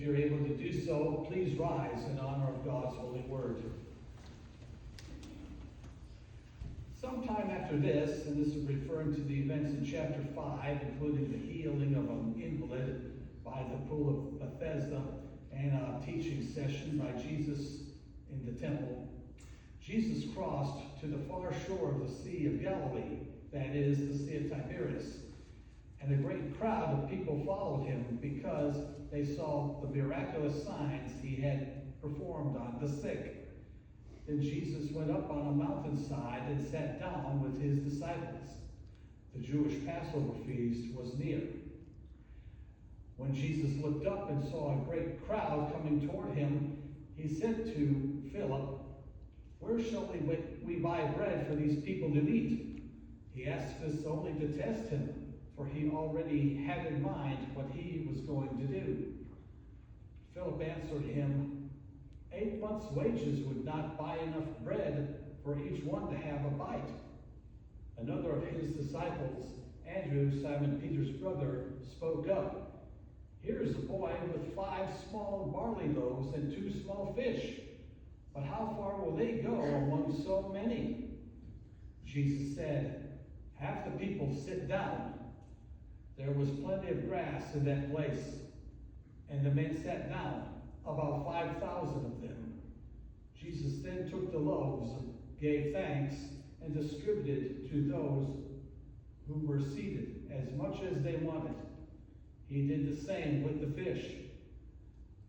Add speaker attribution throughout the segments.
Speaker 1: If you're able to do so, please rise in honor of God's holy word. Sometime after this, and this is referring to the events in chapter 5, including the healing of an invalid by the pool of Bethesda and a teaching session by Jesus in the temple, Jesus crossed to the far shore of the Sea of Galilee, that is, the Sea of Tiberias. And a great crowd of people followed him because they saw the miraculous signs he had performed on the sick. Then Jesus went up on a mountainside and sat down with his disciples. The Jewish Passover feast was near. When Jesus looked up and saw a great crowd coming toward him, he said to Philip, "Where shall we buy bread for these people to eat?" He asked this only to test him, for he already had in mind what he was going to do. Philip answered him, 8 months' wages would not buy enough bread for each one to have a bite. Another of his disciples, Andrew, Simon Peter's brother, spoke up. "Here is a boy with 5 small barley loaves and 2 small fish. But how far will they go among so many?" Jesus said, "Have the people sit down." There was plenty of grass in that place, and the men sat down, about 5,000 of them. Jesus then took the loaves, gave thanks, and distributed to those who were seated as much as they wanted. He did the same with the fish.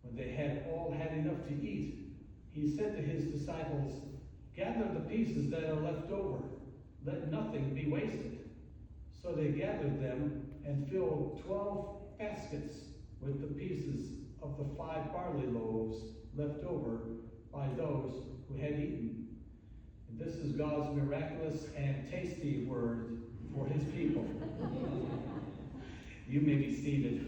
Speaker 1: When they had all had enough to eat, he said to his disciples, "Gather the pieces that are left over. Let nothing be wasted." So they gathered them and filled 12 baskets with the pieces of the 5 barley loaves left over by those who had eaten. And this is God's miraculous and tasty word for his people. You may be seated.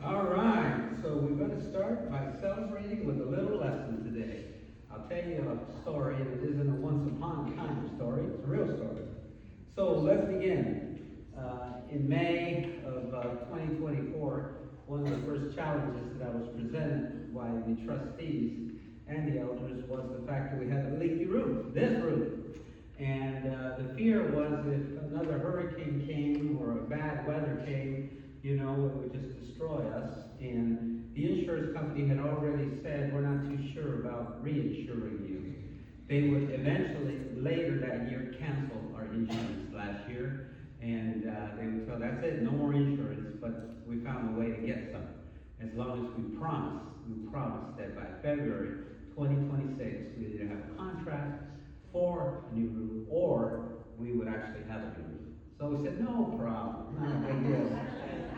Speaker 2: All right, so we're going to start by celebrating with a little lesson today. I'll tell you a story, and it isn't a once upon a time story, it's a real story. So let's begin. In May of 2024, one of the first challenges that I was presented by the trustees and the elders was the fact that we had a leaky roof, this roof. And the fear was if another hurricane came or a bad weather came, it would just destroy us. And the insurance company had already said, "We're not too sure about reinsuring you." They would eventually, later that year, cancel our insurance last year. And they would tell, "That's it, no more insurance," but we found a way to get some. As long as we promised that by February 2026, we either have a contract for a new roof or we would actually have a new roof. So we said, "No problem, not a big deal."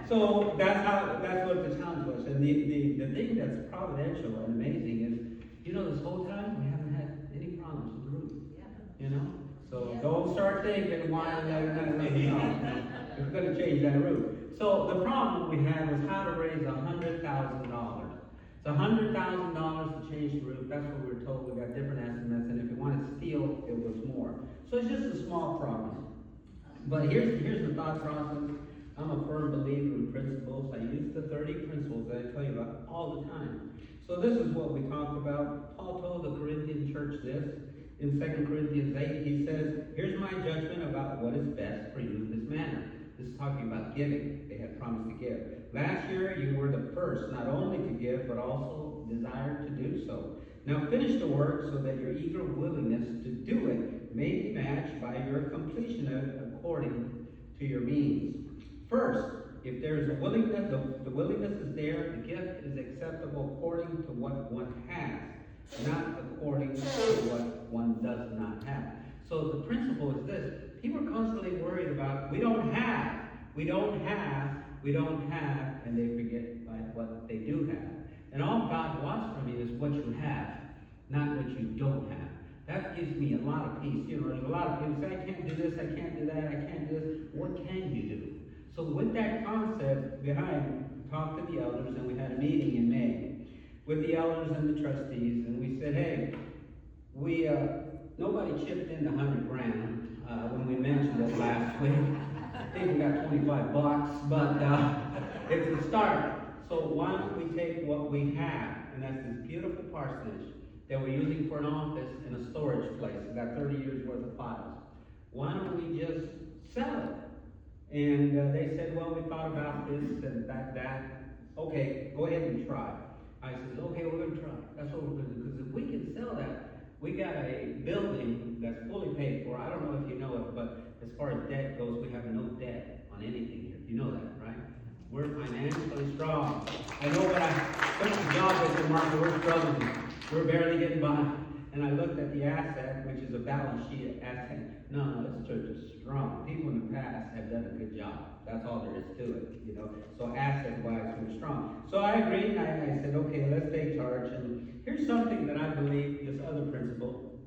Speaker 2: So that's what the challenge was. And the thing that's providential and amazing is, this whole time we haven't had any problems with the roof. So don't start thinking why they're not really We're going to change that roof. So the problem we had was how to raise $100,000. It's $100,000 to change the roof. That's what we were told. We got different estimates, and if you wanted steel, it was more. So it's just a small problem. But here's the thought process. I'm a firm believer in principles. I use the 30 principles that I tell you about all the time. So this is what we talked about. Paul told the Corinthian church this. In 2 Corinthians 8, he says, "Here's my judgment about what is best for you in this manner." This is talking about giving. They had promised to give. "Last year you were the first, not only to give, but also desired to do so. Now finish the work so that your eager willingness to do it may be matched by your completion of it according to your means. First, if there is a willingness, the willingness is there, the gift is acceptable according to what one has, not according to what one does not have." So the principle is this. People are constantly worried about, we don't have, and they forget by what they do have. And all God wants from you is what you have, not what you don't have. That gives me a lot of peace. There's a lot of people say, "I can't do this, I can't do that, I can't do this." What can you do? So with that concept behind, we talked to the elders, and we had a meeting in May with the elders and the trustees, and we said, "Hey, nobody chipped in the $100,000 when we mentioned it last last week. I think we got 25 bucks, but it's a start. So why don't we take what we have, and that's this beautiful parsonage that we're using for an office and a storage place. We've got 30 years worth of files. Why don't we just sell it? And they said, well, we thought about this and that. Okay, go ahead and try. I said, okay, we're going to try. That's what we're going to do. Because if we can sell that, we got a building that's fully paid for. I don't know if you know it, but as far as debt goes, we have no debt on anything here. You know that, right? We're financially strong. I know when I took the job at the market, we're struggling. We're barely getting by. And I looked at the asset, which is a balance sheet asset. No, this church is strong. People in the past have done a good job. That's all there is to it, you know. So asset-wise, we're strong. So I agreed, and I said, okay, let's take charge. And here's something that I believe, this other principle,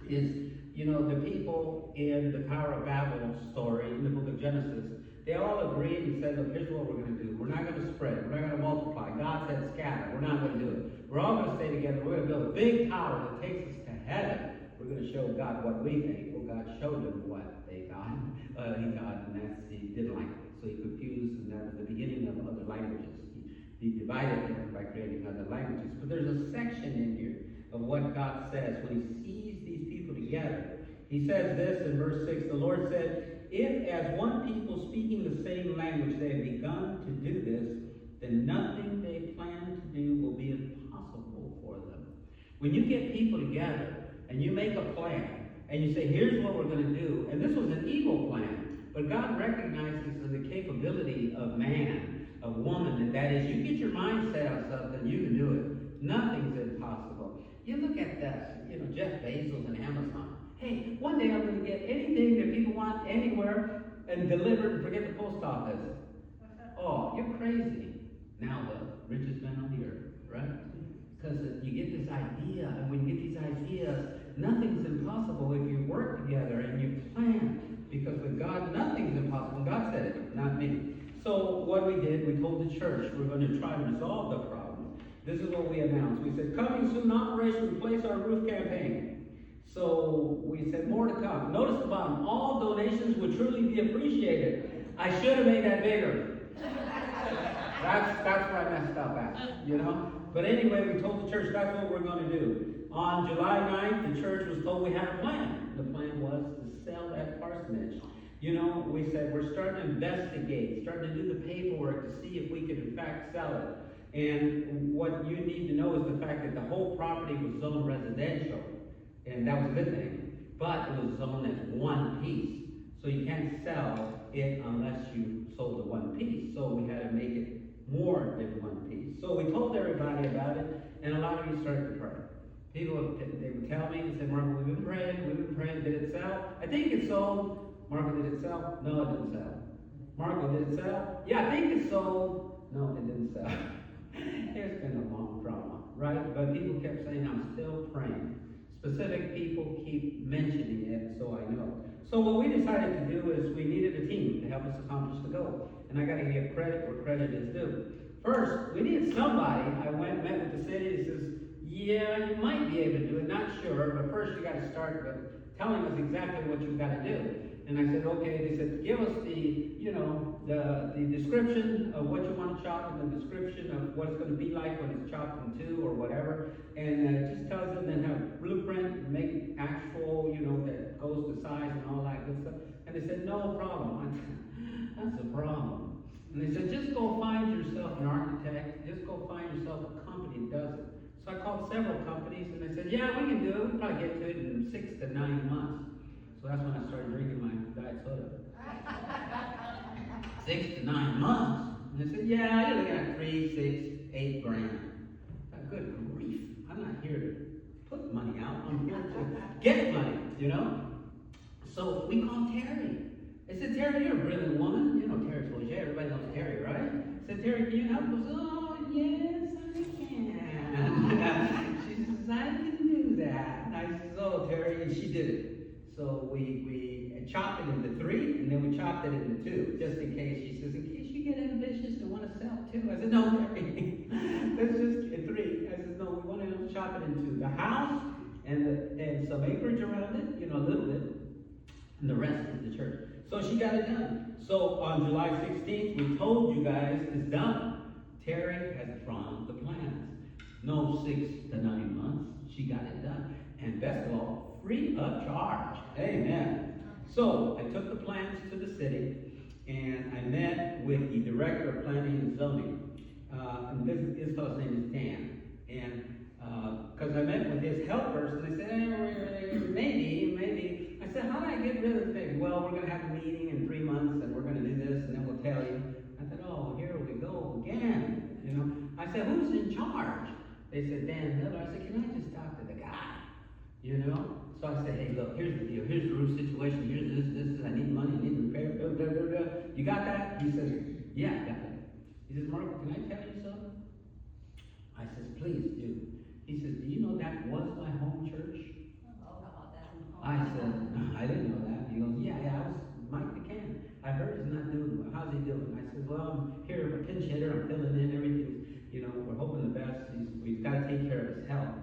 Speaker 2: is, you know, the people in the Tower of Babel story, in the book of Genesis, they all agreed and said, look, here's what we're going to do. We're not going to spread. We're not going to multiply. God said scatter. We're not going to do it. We're all going to stay together. We're going to build a big tower that takes us to heaven. We're going to show God what we think. Well, God showed them what they thought. He thought, and he didn't like it. So he confused, and that was the beginning of other languages. He divided them by creating other languages. But there's a section in here of what God says when he sees these people together. He says this in verse 6, the Lord said, if as one people speaking the same language they have begun to do this, then nothing they plan to do will be impossible for them. When you get people together and you make a plan and you say, here's what we're going to do, and this was an evil plan, but God recognizes the capability of man, of woman, and that is you get your mind set on something, you can do it. Nothing's impossible. You look at that, you know, Jeff Bezos and Amazon. Hey, one day I'm going to get anything that people want anywhere and delivered and forget the post office. Oh, you're crazy. Now the richest man on the earth, right? Because you get this idea, and when you get these ideas, nothing's impossible if you work together and you plan. Because with God, nothing's impossible. God said it, not me. So what we did, we told the church we're going to try to resolve the problem. This is what we announced. We said, coming soon, Operation Replace Our Roof campaign. So we said, more to come. Notice the bottom. All donations would truly be appreciated. I should have made that bigger. That's where I messed up at, you know. But anyway, we told the church that's what we're going to do. On July 9th, the church was told we had a plan. The plan was to sell that parsonage. You know, we said we're starting to investigate, starting to do the paperwork to see if we could in fact sell it. And what you need to know is the fact that the whole property was zoned residential. And that was a good thing. But it was zoned as one piece. So you can't sell it unless you sold the one piece. So we had to make it more than one piece. So we told everybody about it, and a lot of you started to pray. People, they would tell me, they said, Marco, we've been praying, did it sell? I think it sold. Marco, did it sell? No, it didn't sell. Marco, did it sell? Yeah, I think it sold. No, it didn't sell. It's been a long drama, right? But people kept saying, I'm still praying. Specific people keep mentioning it, so I know. So what we decided to do is we needed a team to help us accomplish the goal. And I got to give credit where credit is due. First, we needed somebody. I went and met with the city and says, yeah, you might be able to do it, not sure, but first you got to start with telling us exactly what you've got to do. And I said, okay. They said, give us the description of what you want to chop and the description of what it's going to be like when it's chopped in two or whatever. And it just tells them then have a blueprint, make it actual, that goes to size and all that good stuff. And they said, no problem. I said, that's a problem. And they said, just go find yourself an architect. Just go find yourself a company that does it. So I called several companies and they said, yeah, we can do it. We'll probably get to it in 6 to 9 months. So that's when I started drinking my diet soda. 6 to 9 months. And they said, yeah, you're looking at 3, 6, 8 grand. Good grief. I'm not here to put money out. I'm here to get money, So we called Terry. I said, Terry, you're a brilliant woman. You know Terry Fauché. Everybody knows Terry, right? I said, Terry, can you help us? Oh, yes, I can. She says, I can do that. And I said, oh, Terry, and she did it. So we chopped it into 3, and then we chopped it into 2, just in case. She says, in case you get ambitious and want to sell 2. I said, no, Terry, let's just get 3. I said, no, we want to chop it into the house and some acreage around it, a little bit, and the rest is the church. So she got it done. So on July 16th, we told you guys it's done. Terry has drawn the plans. No 6 to 9 months. She got it done. And best of all, free of charge. Amen. So I took the plans to the city and I met with the director of planning and zoning. And this fellow's name is Dan. And because I met with his helpers and they said, maybe. I said, how do I get rid of the thing? Well, we're going to have a meeting in 3 months and we're going to do this and then we'll tell you. I said, oh, here we go again. You know, I said, who's in charge? They said, Dan Miller. I said, can I just talk to the guy? You know? So I said, hey, look, here's the deal. Here's the roof situation. Here's this. I need money. I need repair. Blah, blah, blah, blah. You got that? He says, yeah, I got it. He says, Marco, can I tell you something? I says, please do. He says, do you know that was my home church?
Speaker 3: Oh, how about that?
Speaker 2: I said, no, I didn't know that. He goes, yeah, I was Mike McCann. I heard he's not doing well. How's he doing? I said, well, I'm here, I'm a pinch hitter, I'm filling in everything. You know, we're hoping the best. We've got to take care of his health.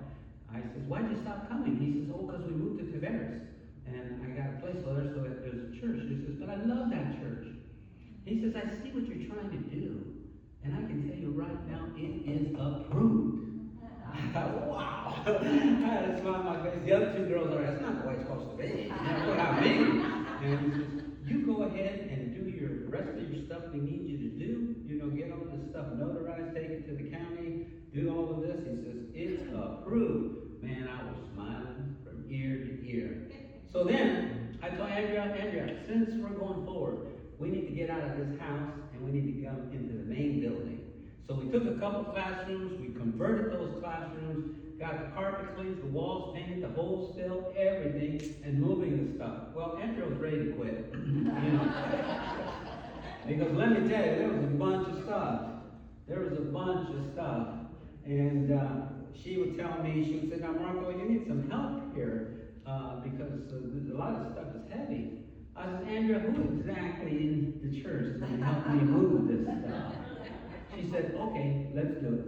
Speaker 2: I says, why'd you stop coming? He says, oh, because we moved to Tavares. And I got a placeholder, so there's a church. He says, but I love that church. He says, I see what you're trying to do. And I can tell you right now, it is approved. I thought, wow. I had a smile on my face. The other two girls are, that's not the way it's supposed to be. Look how big. And he says, you go ahead and do your rest of your stuff we need you to do. You know, get all this stuff notarized, take it to the county, do all of this. He says, it's approved. Man, I was smiling from ear to ear. So then, I told Andrea, since we're going forward, we need to get out of this house and we need to come into the main building. So we took a couple classrooms, we converted those classrooms, got the carpet cleaned, the walls painted, the holes filled, everything, and moving the stuff. Well, Andrea was ready to quit, you know. Because let me tell you, there was a bunch of stuff. And she would tell me, she would say, now Marco, you need some help here, because a lot of stuff is heavy. I said, Andrea, who exactly in the church is going to help me move this stuff? She said, okay, let's do it.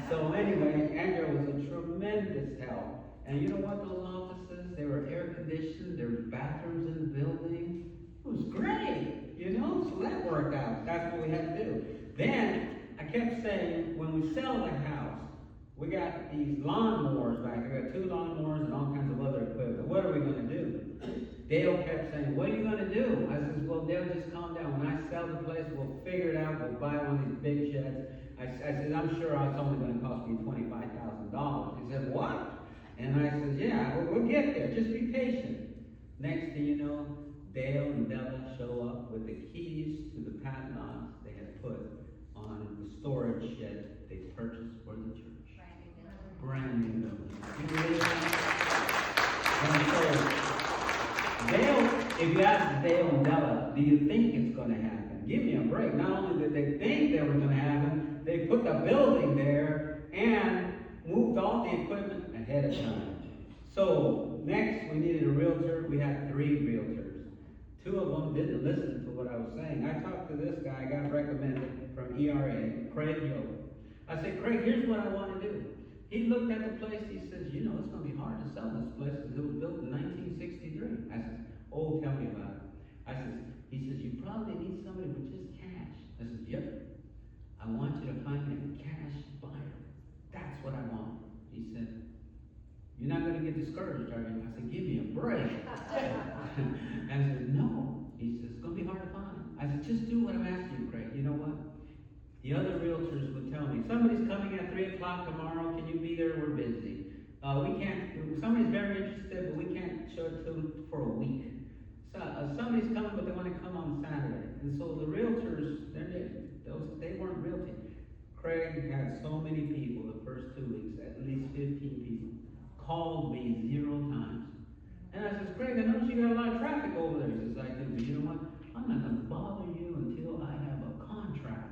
Speaker 2: So anyway, Andrea was a tremendous help. And you know what, those offices, they were air conditioned, there were bathrooms in the building. It was great, you know, so that worked out. That's what we had to do. Then, I kept saying, when we sell the house, we got these lawnmowers back. I got 2 lawnmowers and all kinds of other equipment. What are we going to do? Dale kept saying, what are you going to do? I said, well, Dale, just calm down. When I sell the place, we'll figure it out. We'll buy one of these big sheds. I said, I'm sure it's only going to cost me $25,000. He said, what? And I said, yeah, we'll get there. Just be patient. Next thing you know, Dale and Della show up with the keys to the padlocks they had put on the storage shed they purchased for the church. Brand new building. And so, Dale, if you ask Dale and Della, do you think it's going to happen? Give me a break. Not only did they think they were going to happen, they put the building there and moved all the equipment ahead of time. So, next we needed a realtor. We had 3 realtors. 2 of them didn't listen to what I was saying. I talked to this guy, I got recommended from ERA, Craig Hill. I said, Craig, here's what I want to do. He looked at the place, he says, you know, it's going to be hard to sell this place because it was built in 1963. I said, oh, tell me about it. He says, you probably need somebody with just cash. I said, yep. I want you to find me a cash buyer. That's what I want. He said, you're not going to get discouraged, are you? I said, give me a break. I said, no. He says, it's going to be hard to find. I said, just do what I'm asking you, Craig. You know what? The other realtors would tell me, somebody's coming at 3 o'clock tomorrow, can you be there? We're busy. We can't, somebody's very interested, but we can't show it to them for a week. So, somebody's coming, but they want to come on Saturday. And so the realtors, they weren't realty. Craig had so many people the first 2 weeks, at least 15 people, called me 0 times. And I says, Craig, I noticed you got a lot of traffic over there. He says, I do, but you know what? I'm not going to bother you until I have a contract.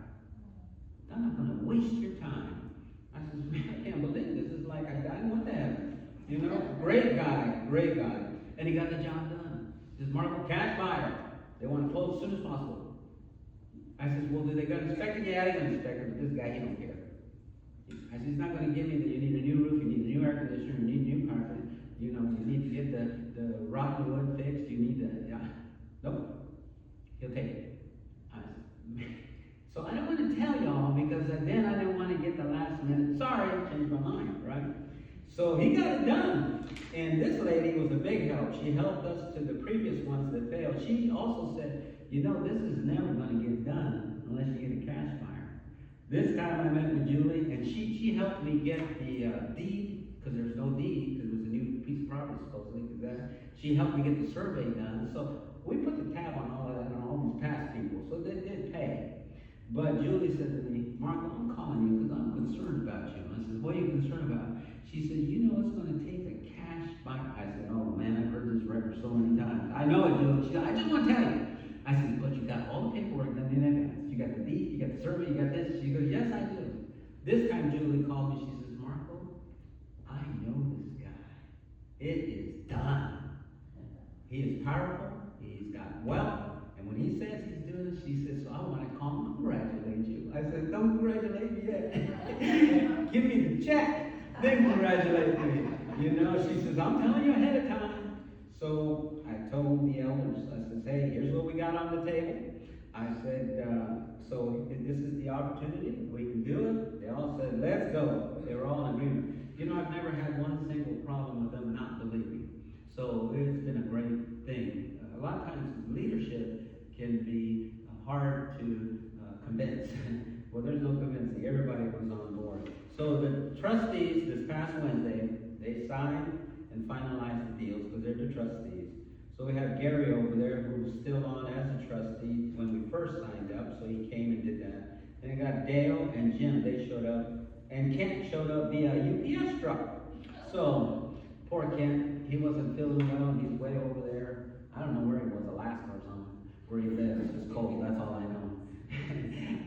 Speaker 2: I'm not going to waste your time. I says, man, I can't believe this is like I want to happen. You know, great guy. And he got the job done. He says, Marco, cash buyer. They want to close as soon as possible. I says, well, do they got to inspect it? Yeah, they're going to inspect it, but this guy, he don't care. I said, he's not going to give me that you need a new roof, you need a new air conditioner, you need new carpet, you know, you need to get the rotten wood fixed, you need the, yeah. Nope. because then I didn't want to get the last minute, sorry, changed my mind, right? So he got it done. And this lady was a big help. She helped us to the previous ones that failed. She also said, you know, this is never going to get done unless you get a cash buyer. This time I met with Julie, and she helped me get the deed, because there's no deed, because it was a new piece of property supposedly. She helped me get the survey done. So we put the tab on all of that and all these past people. So they did pay. But Julie said to me, Marco, I'm calling you because I'm concerned about you. I said, what are you concerned about? She said, you know it's going to take a cash buyer. I said, oh man, I've heard this record so many times. I know it, Julie. She said, I just want to tell you. I said, but you got all the paperwork done in advance. You got the deed, you got the survey, you got this. She goes, yes, I do. This time Julie called me. She says, Marco, I know this guy. It is done. He is powerful. He's got wealth. And when he says he's doing it, she says, so I want to congratulate you. I said, don't congratulate me yet. Give me the check. Then congratulate me. You know, she says, I'm telling you ahead of time. So I told the elders, I said, hey, here's what we got on the table. I said, so this is the opportunity. We can do it. They all said, let's go. They were all in agreement. You know, I've never had one single problem with them not believing. So it's been a great thing. A lot of times leadership can be hard to convince. Well, there's no convincing. Everybody was on board. So the trustees this past Wednesday, they signed and finalized the deals because they're the trustees. So we have Gary over there who was still on as a trustee when we first signed up, so he came and did that. Then we got Dale and Jim, they showed up. And Kent showed up via UPS truck. So poor Kent, he wasn't feeling well, he's way over there. I don't know where he was, Alaska or something, where he lives. It's cold, that's all I know.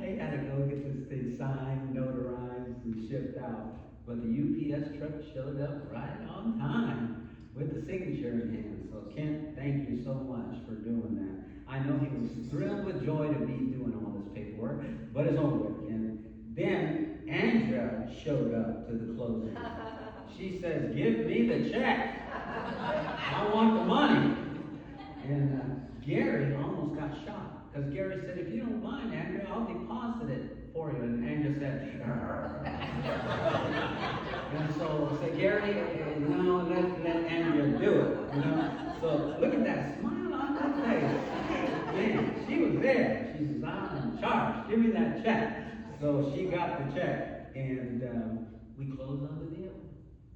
Speaker 2: I had to go get this thing signed, notarized, and shipped out. But the UPS truck showed up right on time with the signature in hand. So Kent, thank you so much for doing that. I know he was thrilled with joy to be doing all this paperwork, but it's over with, Kent. Then Andrea showed up to the closing. She says, give me the check. I want the money. And Gary almost got shot. Because Gary said, if you don't mind, Andrea, I'll deposit it for you. And Andrea said, and so I said, Gary, no, let Andrea do it. You know? So look at that smile on her face. Man, she was there. She says, I'm in charge. Give me that check. So she got the check. And we closed on the deal.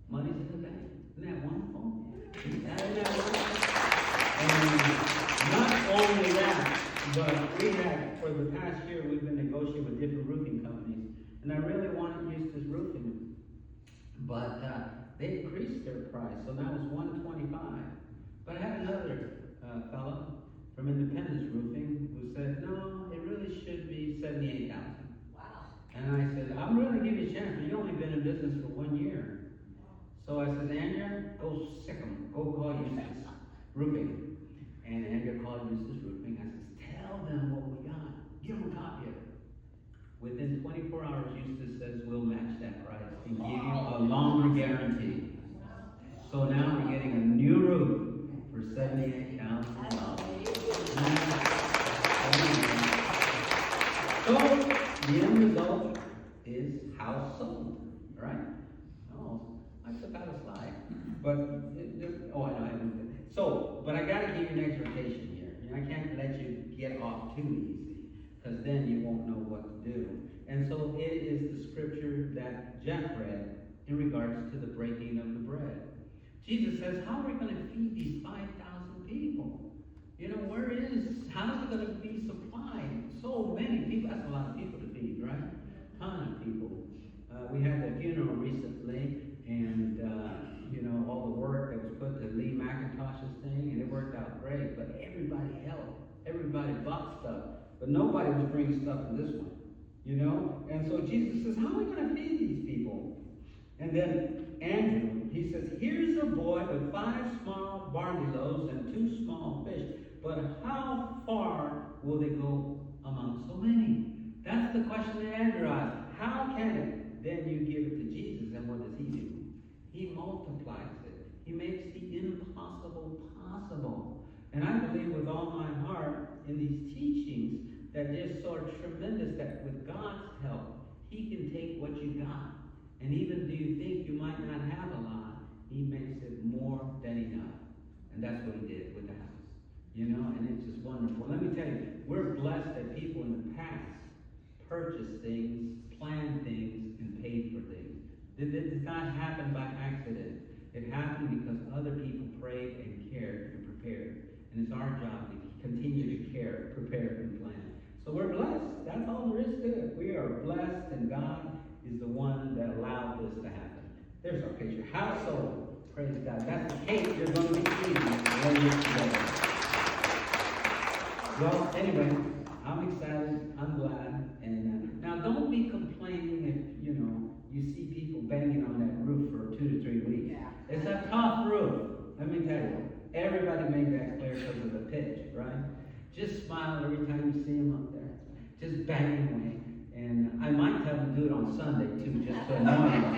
Speaker 2: Money's in the bank. Isn't that wonderful? Isn't that wonderful? And not only that, but we have, for the past year, we've been negotiating with different roofing companies. And I really wanted to use this roofing. But they increased their price, so now it's $125. But I have another fellow from Independence Roofing who said, no, it really should be $78,000. Wow. And I said, I'm really giving you a chance, but you've only been in business for 1 year. So I said, Andrea, go sick 'em. Go call Eustace Roofing. And Andrea called Eustace Roofing. I said, tell them what we got. Give them a copy of it. Within 24 hours, Eustace says, we'll match that price and give you a longer guarantee. So now we're getting a new roof for $78,000. So the end result is house sold, right? Oh, I took out a slide. But, I know. So, but I got to give you an exhortation here. You know, I can't let you get off too easy, because then you won't know what to do. And so it is the scripture that Jeff read in regards to the breaking of the bread. Jesus says, how are we going to feed these 5,000 people? You know, how is it going to be supplied? So many people, that's a lot of people to feed, right? A ton of people. We had a funeral recently, and all the work that was put to Lee McIntosh's thing, and it worked out great. But everybody helped. Everybody bought stuff. But nobody was bringing stuff to this one. You know? And so Jesus says, how are we going to feed these people? And then Andrew, he says, here's a boy with 5 small barley loaves and 2 small fish. But how far will they go among so many? That's the question that Andrew asked. How can it? Then you give it to Jesus, and what does he do? He multiplies it. He makes the impossible possible. And I believe with all my heart in these teachings that they're so tremendous that with God's help, He can take what you got, and even do you think you might not have a lot, he makes it more than enough. And that's what he did with the house. You know, and it's just wonderful. Let me tell you, we're blessed that people in the past purchased things, planned things, and paid for things. It did not happen by accident. It happened because other people prayed and cared and prepared. And it's our job to continue to care, prepare, and plan. So we're blessed. That's all there is to it. We are blessed, and God is the one that allowed this to happen. There's our picture. Household. Praise God. That's the cake you're going to be eating later today. Well, anyway, I'm excited. I'm glad. And now don't be complaining if, you know, you see people banging on that roof for 2 to 3 weeks.
Speaker 3: Yeah.
Speaker 2: It's a tough roof. Let me tell you. Everybody made that clear because of the pitch, right? Just smile every time you see them up there. Just bang away. And I might tell them to do it on Sunday too, just to annoy them.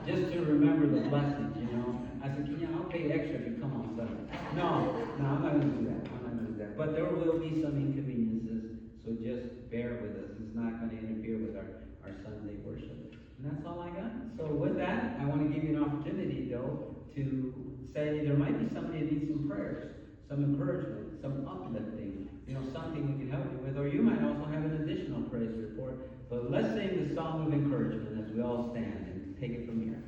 Speaker 2: Just to remember the blessings, you know. I said, I'll pay extra if you come on Sunday. No, I'm not going to do that. I'm not going to do that. But there will be some inconveniences, so just bear with us. It's not going to interfere with our Sunday worship. And that's all I got. So with that, I want to give you an opportunity, though, to say there might be somebody that needs some prayers, some encouragement, some uplifting, you know, something we can help you with. Or you might also have an additional praise report. But let's sing the song of encouragement as we all stand and take it from here.